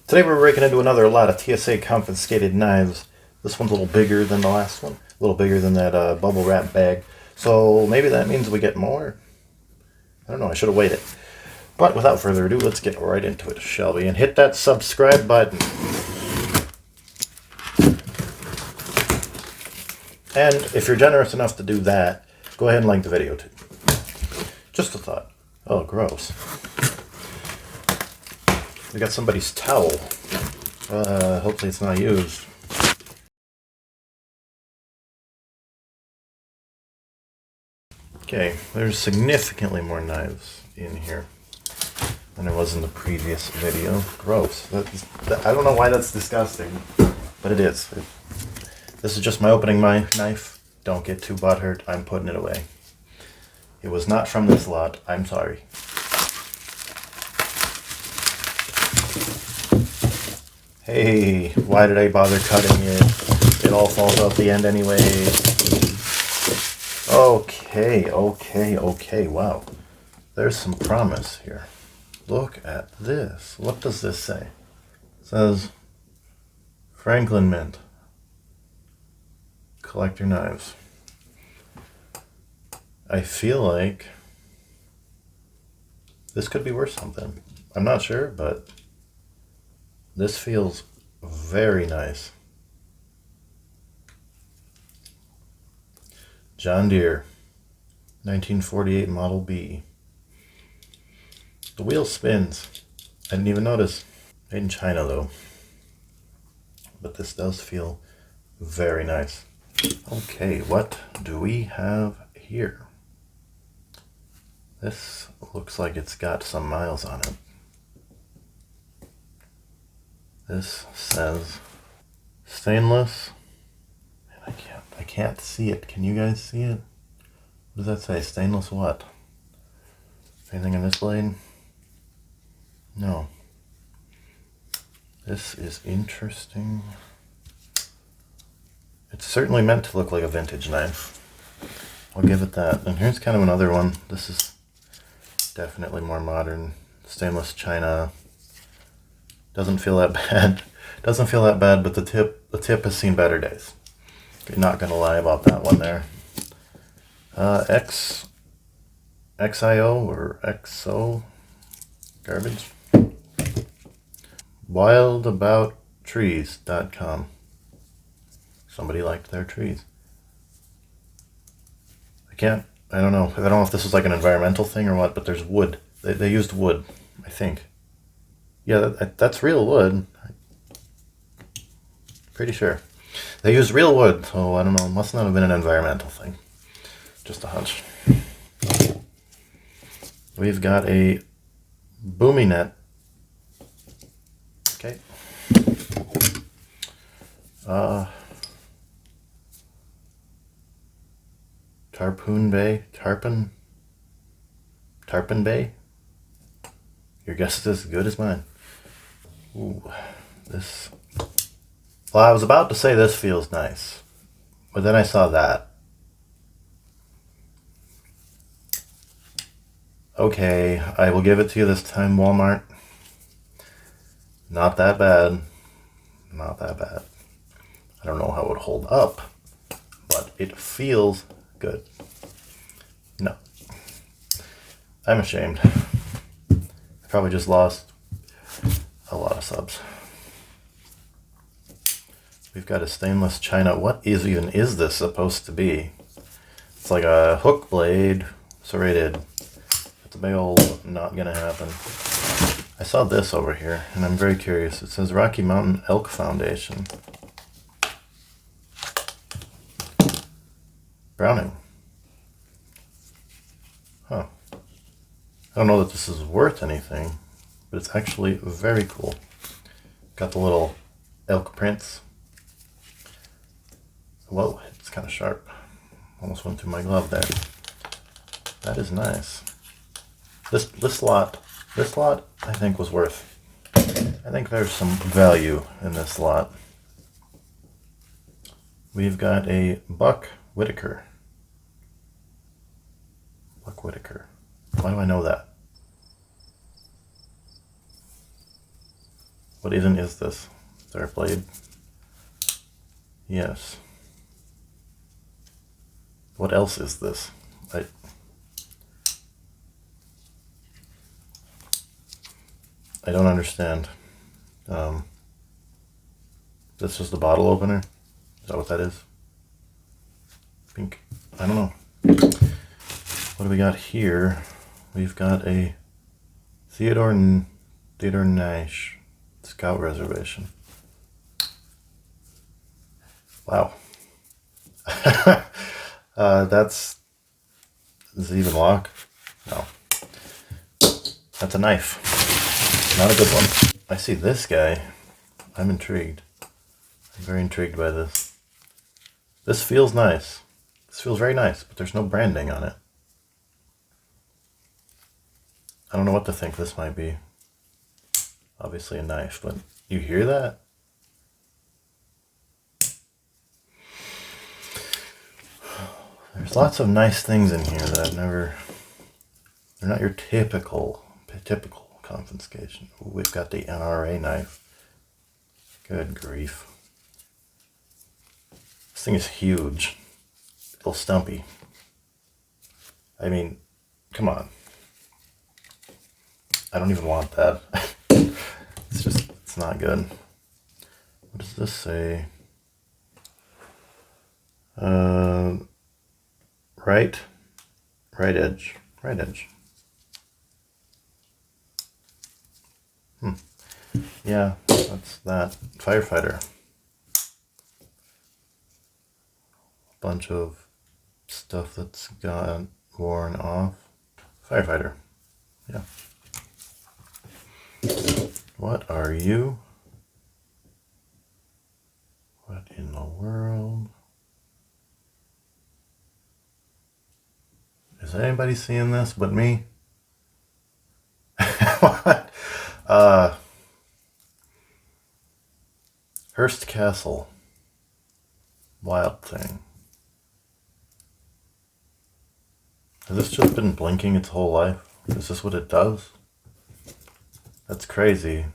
Today we're breaking into another lot of TSA Confiscated knives. This one's a little bigger than the last one. A little bigger than that bubble wrap bag. So maybe that means we get more? I don't know, I should have waited. But without further ado, let's get right into it, shall we? And hit that subscribe button. And if you're generous enough to do that, go ahead and like the video too. Just a thought. Oh, gross. We got somebody's towel. Hopefully it's not used. Okay, there's significantly more knives in here than there was in the previous video. Gross. I don't know why that's disgusting, but it is. This is just my opening knife. Don't get too butthurt. I'm putting it away. It was not from this lot. I'm sorry. Hey, why did I bother cutting it? It all falls out the end anyway. Okay, wow. There's some promise here. Look at this. What does this say? It says, Franklin Mint. Collector knives. I feel like this could be worth something. I'm not sure, but this feels very nice. John Deere, 1948 Model B. The wheel spins. I didn't even notice. Made in China though. But this does feel very nice. Okay, what do we have here? This looks like it's got some miles on it. This says stainless. And I can't see it. Can you guys see it? What does that say? Stainless what? Anything in this blade? No. This is interesting. It's certainly meant to look like a vintage knife. I'll give it that. And here's kind of another one. This is definitely more modern. Stainless china. Doesn't feel that bad. Doesn't feel that bad, but the tip has seen better days. You're not gonna lie about that one there. XIO or XO garbage. WildaboutTrees.com. Somebody liked their trees. I don't know if this is like an environmental thing or what, but there's wood. They used wood, I think. Yeah, that's real wood. Pretty sure. They used real wood, so I don't know. It must not have been an environmental thing. Just a hunch. We've got a boomy net. Okay. Tarpon Bay? Your guess is as good as mine. Ooh, this... Well, I was about to say this feels nice, but then I saw that. Okay, I will give it to you this time, Walmart. Not that bad. Not that bad. I don't know how it would hold up, but it feels good. No. I'm ashamed. I probably just lost a lot of subs. We've got a stainless china. What is this supposed to be? It's like a hook blade, serrated. It's a big old not gonna happen. I saw this over here, and I'm very curious. It says Rocky Mountain Elk Foundation. Browning. Huh. I don't know that this is worth anything, but it's actually very cool. Got the little elk prints. Whoa, it's kind of sharp. Almost went through my glove there. That is nice. This lot, I think was worth. I think there's some value in this lot. We've got a Buck Whitaker. Buck Whitaker. Why do I know that? What even is this? Is there a blade? Yes. What else is this? I don't understand. This is the bottle opener? Is that what that is? Pink. I don't know. What do we got here? We've got a Theodore Nash Scout Reservation. Wow. Does it even lock? No. That's a knife. Not a good one. I see this guy. I'm intrigued. I'm very intrigued by this. This feels nice. This feels very nice, but there's no branding on it. I don't know what to think this might be. Obviously a knife, but you hear that? There's lots of nice things in here that I've never... They're not your typical confiscation. Ooh, we've got the NRA knife. Good grief. This thing is huge. A little stumpy. I mean, come on. I don't even want that. It's not good. What does this say? Right edge. Yeah, that's that. Firefighter. Bunch of stuff that's got worn off. Firefighter. Yeah. What are you? What in the world? Is anybody seeing this but me? What? Hearst Castle. Wild thing. Has this just been blinking its whole life? Is this what it does? That's crazy.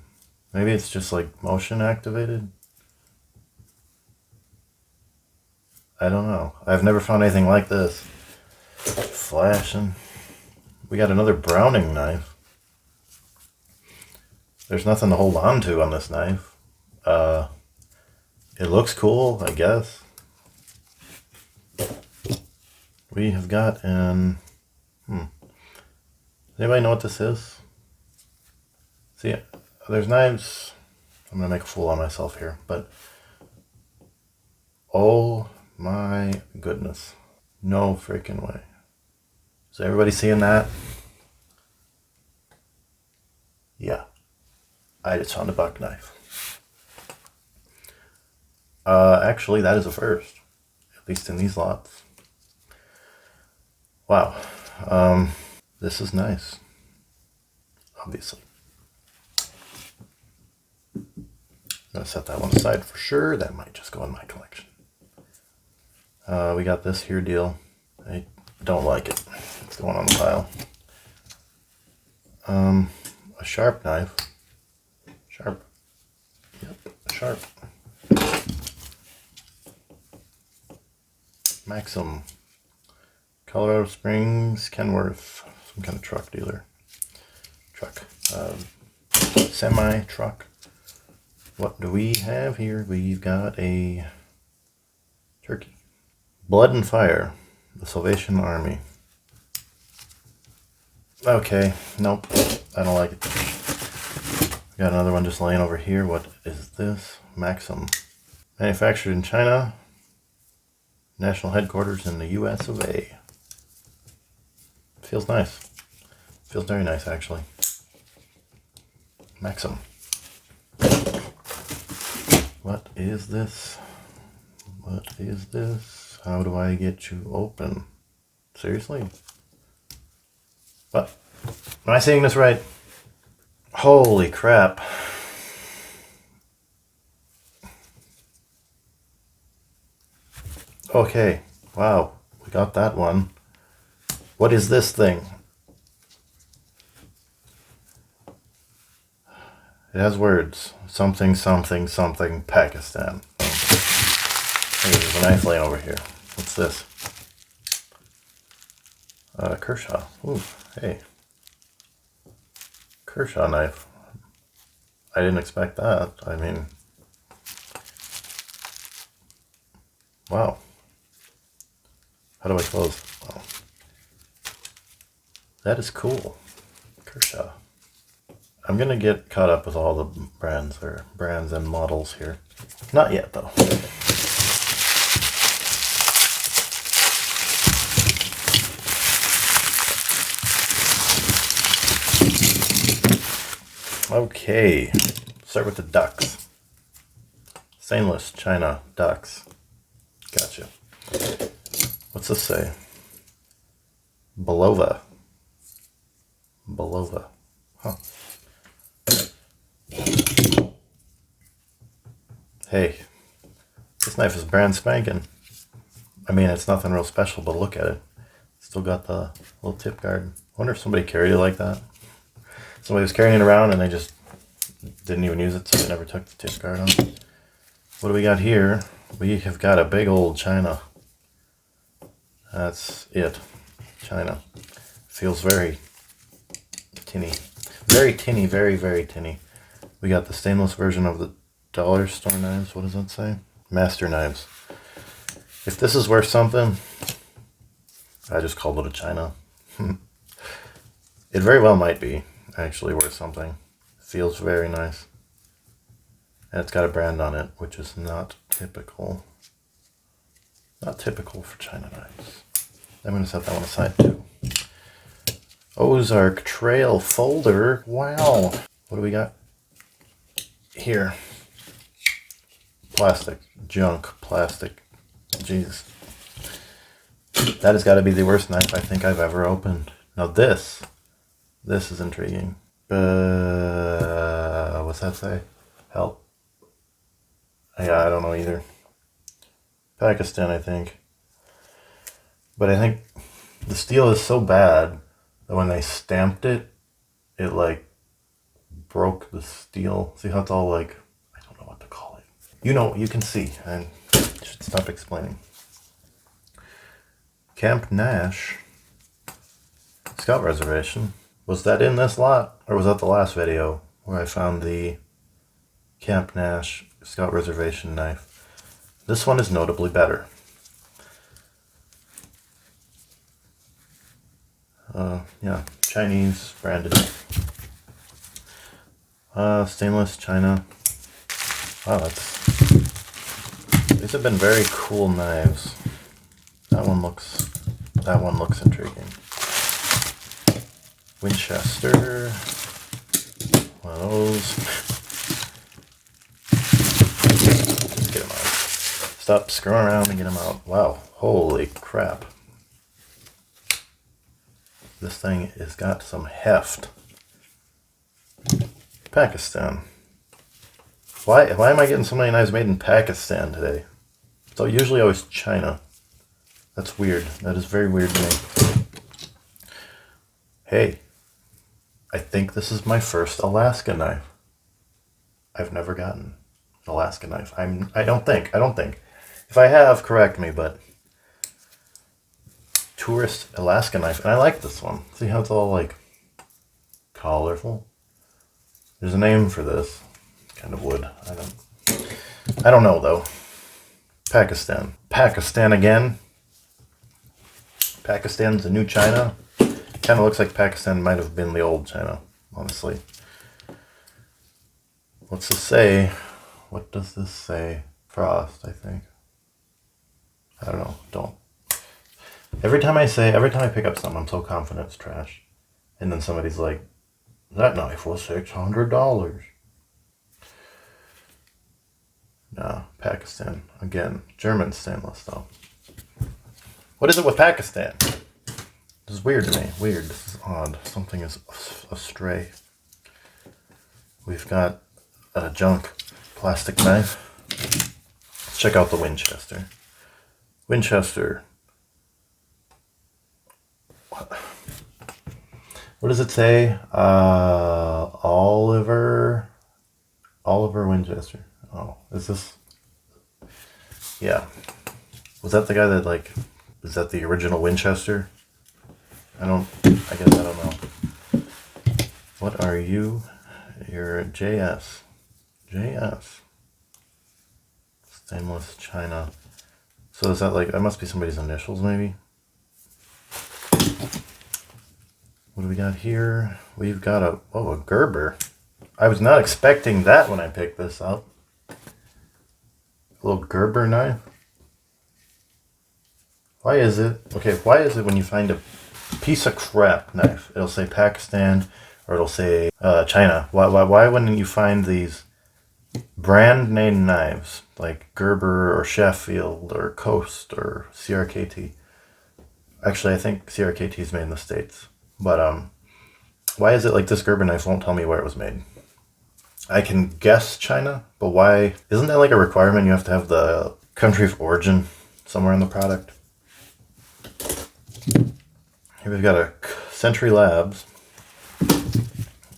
Maybe it's just like motion activated? I don't know. I've never found anything like this. Flashing. We got another Browning knife. There's nothing to hold on to on this knife. It looks cool, I guess. We have got an... Does anybody know what this is? See, there's knives... I'm going to make a fool of myself here, but... Oh my goodness. No freaking way. Is everybody seeing that? Yeah. I just found a buck knife. Actually, that is a first. At least in these lots. Wow. This is nice. Obviously. I'm going to set that one aside for sure. That might just go in my collection. We got this here deal. I don't like it. It's going on the pile. A sharp knife. Sharp. Yep, sharp. Maxim. Colorado Springs, Kenworth. Some kind of truck dealer. Semi-truck. What do we have here? We've got a turkey. Blood and Fire. The Salvation Army. Okay, nope. I don't like it. Got another one just laying over here. What is this? Maxim. Manufactured in China. National headquarters in the US of A. Feels nice. Feels very nice, actually. Maxim. What is this? What is this? How do I get you open? Seriously? What? Am I saying this right? Holy crap. Okay. Wow. We got that one. What is this thing? It has words. Something, something, something, Pakistan. Hey, there's a knife laying over here. What's this? Kershaw. Ooh, hey. Kershaw knife. I didn't expect that. I mean, wow. How do I close? Oh. That is cool. Kershaw. I'm gonna get caught up with all the brands and models here. Not yet though. Okay, start with the ducks. Stainless China ducks. Gotcha. What's this say? Belova. Belova. Huh. Hey, this knife is brand spanking. I mean, it's nothing real special, but look at it. Still got the little tip guard. I wonder if somebody carried it like that. Somebody was carrying it around and they just didn't even use it, so they never took the tip guard on. What do we got here? We have got a big old China. That's it. China. Feels very tinny. Very tinny, very, very tinny. We got the stainless version of the dollar store knives. What does that say? Master knives. If this is worth something, I just called it a China. It very well might be actually worth something. Feels very nice. And it's got a brand on it, which is not typical. Not typical for China knives. I'm going to set that one aside too. Ozark Trail folder. Wow. What do we got here? Plastic. Junk. Plastic. Jeez. That has got to be the worst knife I think I've ever opened. Now this is intriguing. What's that say? Help. Yeah, I don't know either. Pakistan, I think. But I think the steel is so bad that when they stamped it, it like broke the steel. See how it's all like, I don't know what to call it. You know, you can see. I should stop explaining. Camp Nash Scout Reservation. Was that in this lot? Or was that the last video where I found the Camp Nash Scout Reservation knife? This one is notably better. Yeah, Chinese branded. Stainless China. Wow, these have been very cool knives. That one looks intriguing. Winchester. One of those. Just get them out. Stop screwing around and get them out. Wow, holy crap. This thing has got some heft. Pakistan. Why am I getting so many knives made in Pakistan today? So usually always China. That's weird. That is very weird to me. Hey, I think this is my first Alaska knife. I've never gotten an Alaska knife. I don't think. If I have, correct me, but tourist Alaska knife, and I like this one. See how it's all like colorful? There's a name for this kind of wood. I don't know though. Pakistan again. Pakistan's the new China. Kind of looks like Pakistan might have been the old China, honestly. What's this say? What does this say? Frost, I think. I don't know. Don't. Every time I pick up something, I'm so confident it's trash. And then somebody's like, that knife was $600. Nah, Pakistan. Again, German stainless though. What is it with Pakistan? This is weird to me. Weird. This is odd. Something is astray. We've got a junk plastic knife. Let's check out the Winchester. Winchester. What does it say? Oliver Oliver Winchester. Oh, is this? Yeah. Was that the guy that, like, is that the original Winchester? I guess I don't know. What are you? You're a JS. JS. Stainless China. So is that like, that must be somebody's initials maybe? What do we got here? We've got a Gerber. I was not expecting that when I picked this up. A little Gerber knife. Why is it when you find a piece of crap knife, it'll say Pakistan or it'll say China? Why wouldn't you find these brand name knives like Gerber or Sheffield or Coast or CRKT? Actually, I think CRKT is made in the States. But why is it like this Gerber knife won't tell me where it was made? I can guess China, but why? Isn't that like a requirement? You have to have the country of origin somewhere in the product. Here we've got a Century Labs.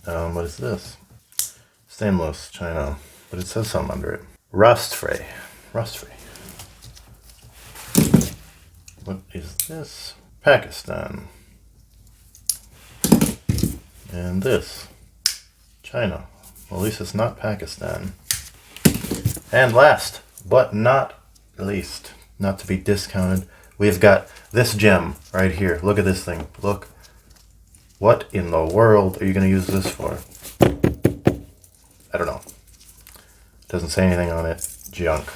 What is this? Stainless China, but it says something under it. Rust free. What is this? Pakistan. And this, China. Well, at least it's not Pakistan. And last, but not least, not to be discounted, we've got this gem right here. Look at this thing. Look. What in the world are you going to use this for? I don't know. Doesn't say anything on it. Junk.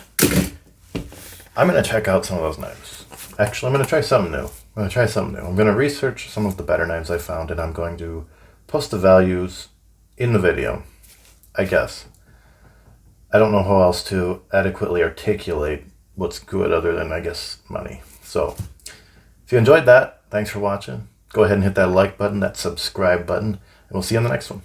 I'm going to check out some of those knives. Actually, I'm going to try something new. I'm going to research some of the better knives I found, and I'm going to post the values in the video, I guess. I don't know how else to adequately articulate what's good other than, I guess, money. So, if you enjoyed that, thanks for watching. Go ahead and hit that like button, that subscribe button, and we'll see you on the next one.